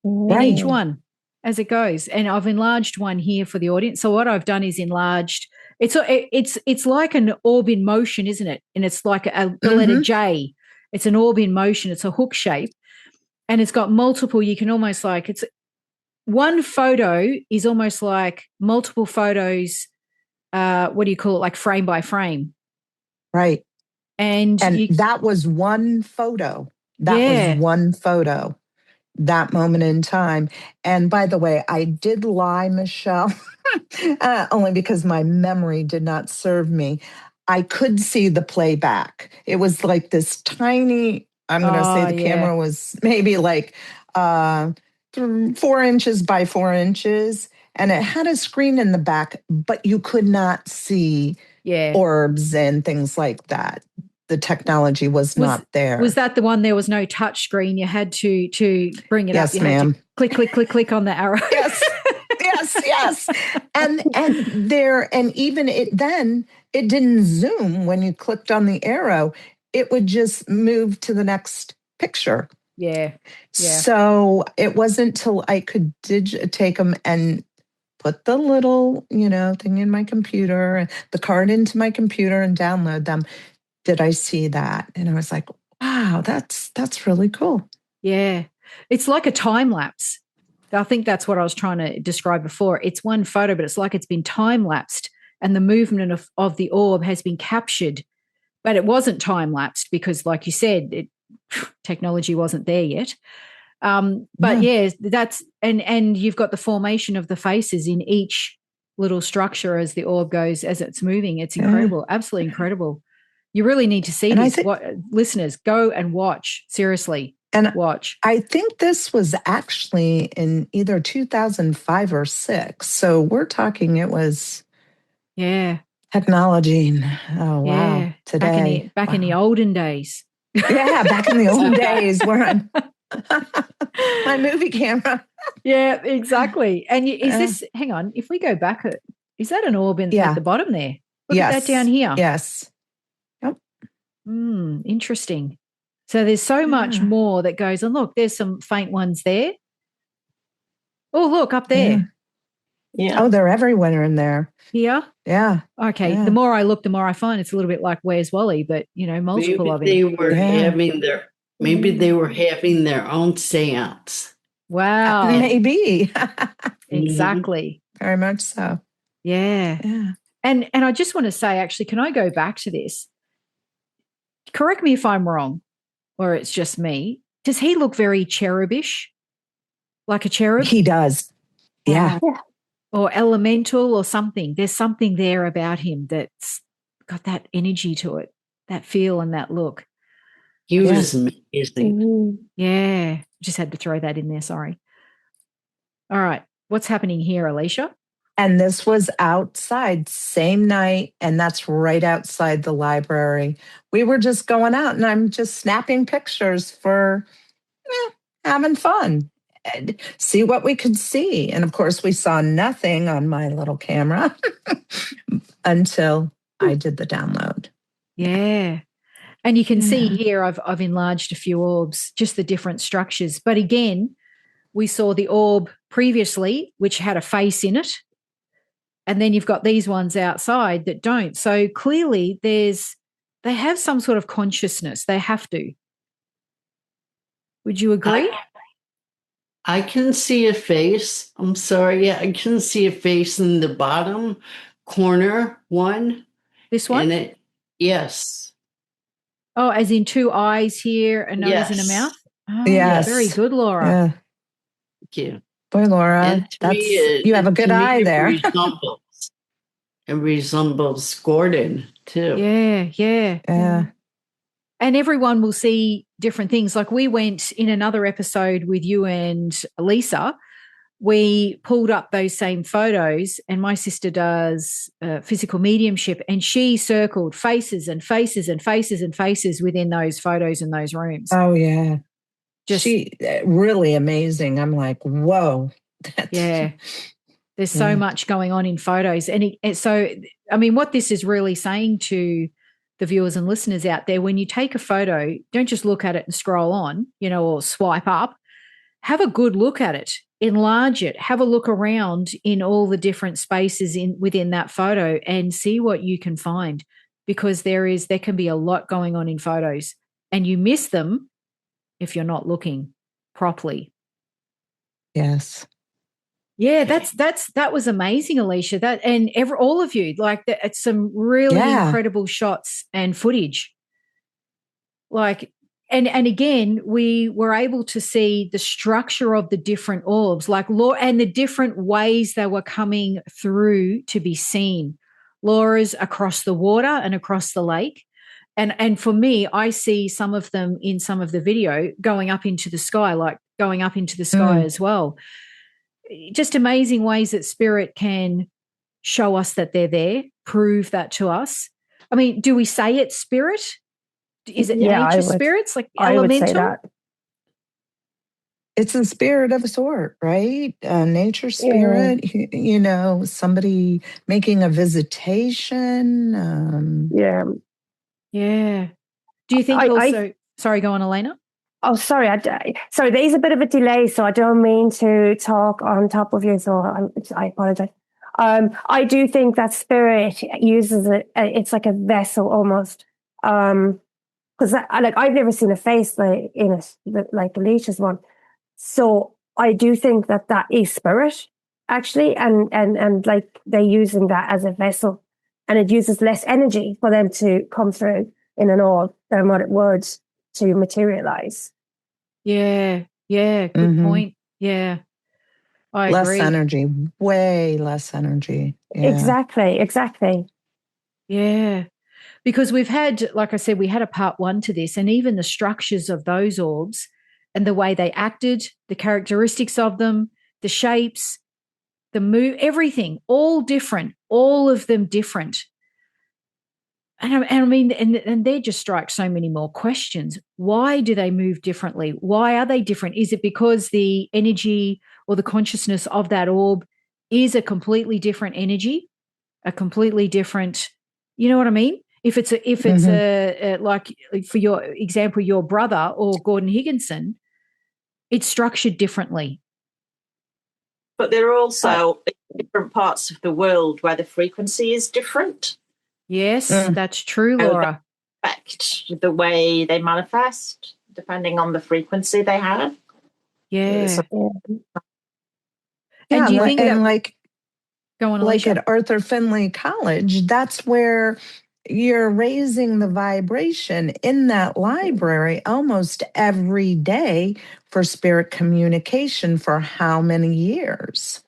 In each one as it goes. And I've enlarged one here for the audience. So what I've done is enlarged. It's like an orb in motion, isn't it? And it's like the letter J. It's an orb in motion. It's a hook shape. And it's got multiple, you can almost like, it's one photo is almost like multiple photos, what do you call it? Like frame by frame. Right. And that was one photo. Was one photo. That moment in time. And by the way, I did lie, Michelle, only because my memory did not serve me. I could see the playback. It was like this tiny, I'm going to say the camera was maybe like 4 inches by 4 inches. And it had a screen in the back, but you could not see orbs and things like that. The technology was not there. Was that the one there was no touch screen? You had to bring it up. Yes, ma'am. Had to click, click, click, click on the arrow. Yes. And even it didn't zoom when you clicked on the arrow. It would just move to the next picture. Yeah. So it wasn't till I could take them and put the little, thing in my computer, the card into my computer and download them. Did I see that? And I was like, wow, that's really cool. Yeah. It's like a time lapse. I think that's what I was trying to describe before. It's one photo, but it's like it's been time lapsed and the movement of the orb has been captured, but it wasn't time lapsed because like you said, technology wasn't there yet. That's, and you've got the formation of the faces in each little structure as the orb goes, as it's moving. It's incredible. Absolutely incredible. You really need to see this. Listeners, go and watch. Seriously, watch. I think this was actually in either 2005 or 6. So we're talking it was technology. Oh, wow. Today. Back in the olden days. Yeah, back in the olden days where I'm my movie camera. Yeah, exactly. And is this, hang on, if we go back, is that an orb at the bottom there? Look at that down here. Yes. Interesting. So there's so much more that goes on. Look, there's some faint ones there. Oh, look up there. Yeah. Oh, they're everywhere in there. Here? Yeah. Okay. Yeah. The more I look, the more I find it's a little bit like Where's Wally, but multiple of it. They were having Maybe they were having their own seance. Wow. Maybe. Exactly. Very much so. Yeah. Yeah. And I just want to say, actually, can I go back to this? Correct me if I'm wrong, or it's just me. Does he look very cherubish? Like a cherub? He does. Yeah. Or elemental or something. There's something there about him that's got that energy to it, that feel and that look. He was amazing. Yeah. Just had to throw that in there. Sorry. All right. What's happening here, Alicia? And this was outside, same night. And that's right outside the library. We were just going out and I'm just snapping pictures for having fun. And see what we could see. And of course, we saw nothing on my little camera until I did the download. Yeah. And you can see here I've enlarged a few orbs, just the different structures. But again, we saw the orb previously, which had a face in it. And then you've got these ones outside that don't. So clearly they have some sort of consciousness. They have to. Would you agree? I can see a face. I'm sorry. Yeah, I can see a face in the bottom corner one. This one? Yes. Oh, as in two eyes here, a nose and a mouth? Oh, yes. Very good, Laura. Yeah. Thank you. Boy, Laura, you have a good eye there. It resembles Gordon, too. Yeah. And everyone will see different things. Like we went in another episode with you and Lisa, we pulled up those same photos, and my sister does physical mediumship, and she circled faces and faces and faces and faces within those photos in those rooms. Oh, yeah. She really amazing. I'm like, whoa. Yeah. There's so much going on in photos. And so, I mean, what this is really saying to the viewers and listeners out there, when you take a photo, don't just look at it and scroll on, or swipe up. Have a good look at it, enlarge it, have a look around in all the different spaces within that photo and see what you can find, because there can be a lot going on in photos and you miss them if you're not looking properly. Yes. Yeah, that was amazing, Alicia. All of you, it's some really incredible shots and footage. And again, we were able to see the structure of the different orbs, and the different ways they were coming through to be seen. Laura's across the water and across the lake. And for me, I see some of them in some of the video going up into the sky, as well. Just amazing ways that spirit can show us that they're there, prove that to us. I mean, do we say it's spirit? Is it nature spirits, like elemental? I would say that. It's a spirit of a sort, right? Nature spirit, somebody making a visitation. Yeah. Do you think sorry, go on, Elayna. Oh, sorry. Sorry, there is a bit of a delay, so I don't mean to talk on top of you, so I apologize. I do think that spirit uses it. It's like a vessel almost. Because I've never seen a face like Alicia's one, so I do think that is spirit actually, and like they're using that as a vessel, and it uses less energy for them to come through in an orb than what it would to materialize. Yeah, good point. Yeah, I agree. Less energy, way less energy. Yeah. Exactly. Yeah. Because we've had, like I said, we had a part 1 to this, and even the structures of those orbs and the way they acted, the characteristics of them, the shapes, the move, everything, all different, all of them different. And I mean, and they just strike so many more questions. Why do they move differently? Why are they different? Is it because the energy or the consciousness of that orb is a completely different energy, a completely different, you know what I mean? If it's like for your example, your brother or Gordon Higginson, it's structured differently. But there are also different parts of the world where the frequency is different. Yes, that's true, Laura. That affect the way they manifest. depending on the frequency they had. Yeah. So, And do you think that, like, go on, like Alicia. at Arthur Findlay College, that's where you're raising the vibration in that library almost every day for spirit communication for how many years?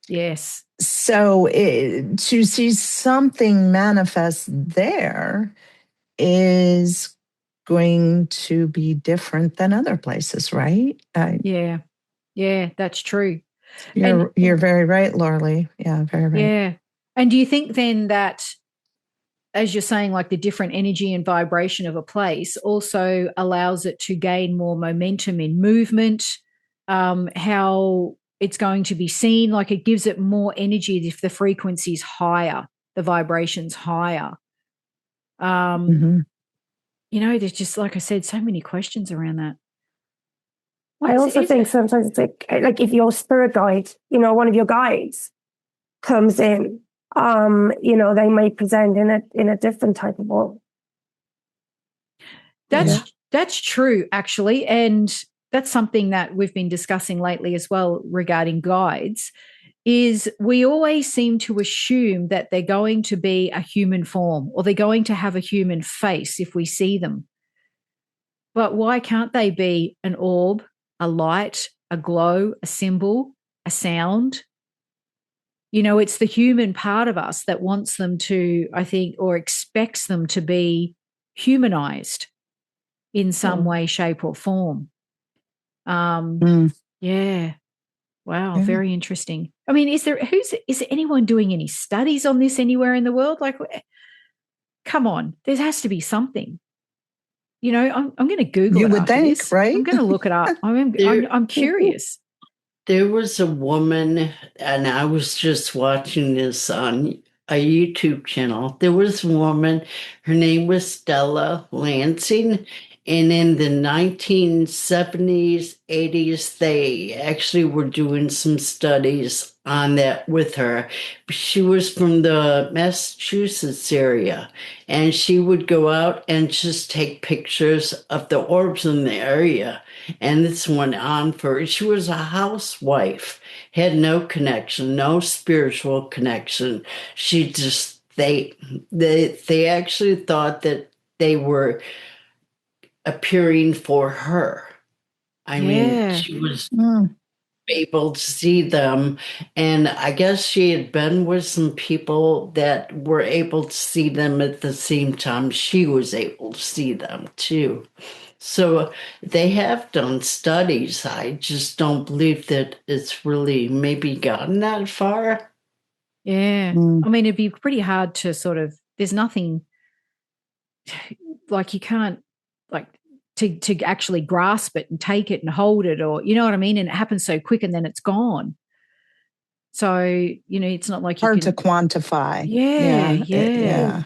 Yes. So to see something manifest there is going to be different than other places, right? Yeah. Yeah, that's true. You're very right, Laura Lee. Yeah, very right. Yeah. And do you think then that, as you're saying, like the different energy and vibration of a place also allows it to gain more momentum in movement, how it's going to be seen, like it gives it more energy if the frequency is higher, the vibration's higher. You know, there's just, like I said, so many questions around that. I also think sometimes it's like if your spirit guide, you know, one of your guides comes in, you know, they may present in a different type of world. That's true, actually. And that's something that we've been discussing lately as well regarding guides, is we always seem to assume that they're going to be a human form or they're going to have a human face if we see them. But why can't they be an orb, a light, a glow, a symbol, a sound? You know, it's the human part of us that wants them to, I think, or expects them to be humanized in some way, shape, or form. Yeah. Wow, very interesting. I mean, is there anyone doing any studies on this anywhere in the world? Like, come on, there has to be something. You know, I'm going to Google it. You would think, this. right? I'm going to look it up. I'm curious. There was a woman, and I was just watching this on a YouTube channel. There was a woman, her name was Stella Lansing, and in the 1970s, 80s, they actually were doing some studies on that with her. She was from the Massachusetts area, and she would go out and just take pictures of the orbs in the area. And this went on for, she was a housewife, had no connection, no spiritual connection. She just, they actually thought that they were appearing for her. I mean, she was able to see them. And I guess she had been with some people that were able to see them at the same time she was able to see them too. So they have done studies. I just don't believe that it's really maybe gotten that far. Yeah. I mean, it'd be pretty hard to sort of, there's nothing, like you can't, like, to actually grasp it and take it and hold it, or, you know what I mean? And it happens so quick and then it's gone. So, you know, it's not like hard to quantify. Yeah.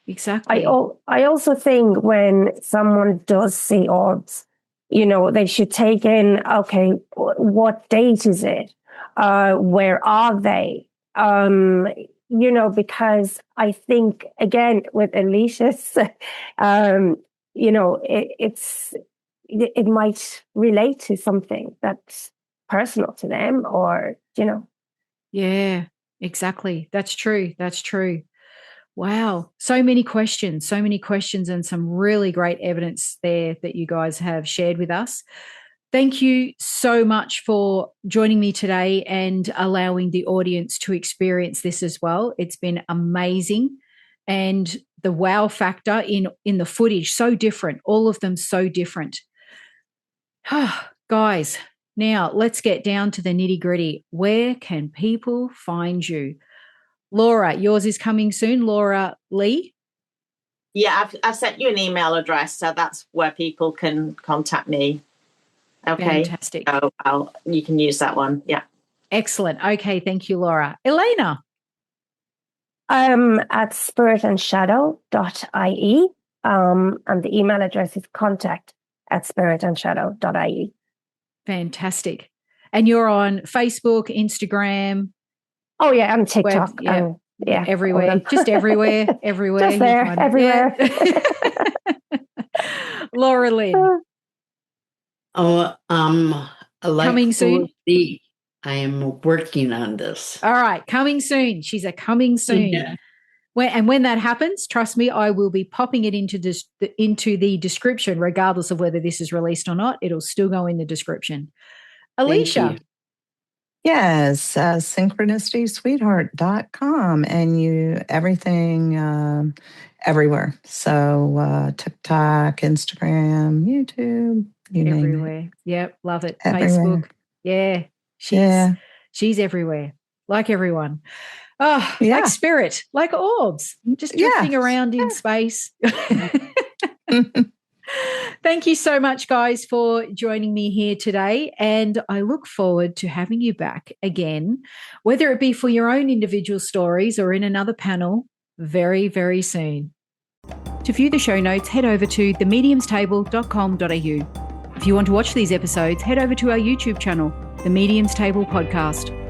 Exactly. I also think when someone does see orbs, you know, they should take in, okay, what date is it? Where are they? You know, because I think, again, with Alicia's, you know, it might relate to something that's personal to them, or, you know. Yeah, exactly. That's true. That's true. Wow. So many questions and some really great evidence there that you guys have shared with us. Thank you so much for joining me today and allowing the audience to experience this as well. It's been amazing. And the wow factor in the footage, so different. All of them so different. Guys, now let's get down to the nitty-gritty. Where can people find you? Laura, yours is coming soon. Laura Lee? Yeah, I've sent you an email address, so that's where people can contact me. Okay. Fantastic. So you can use that one. Yeah. Excellent. Okay, thank you, Laura. Elayna? At spiritandshadow.ie. And the email address is contact@spiritandshadow.ie. Fantastic. And you're on Facebook, Instagram? Oh, yeah, and TikTok. Web, yeah, everywhere. Just everywhere. Just there, everywhere. Yeah. Laura Lynn. Oh, like Coming soon? I am working on this. All right, coming soon. She's a coming soon. Yeah. When that happens, trust me, I will be popping it into the description, regardless of whether this is released or not. It'll still go in the description. Alicia. Yes, synchronicitysweetheart.com, and everything everywhere. So TikTok, Instagram, YouTube, you everywhere. name it. Yep, love it. Everywhere. Facebook. Yeah. She's everywhere. Like everyone. Oh, Yeah. like spirit, like orbs, just drifting around in space. Thank you so much, guys, for joining me here today. And I look forward to having you back again, whether it be for your own individual stories or in another panel very, very soon. To view the show notes, head over to themediumstable.com.au. If you want to watch these episodes, head over to our YouTube channel, The Medium's Table Podcast.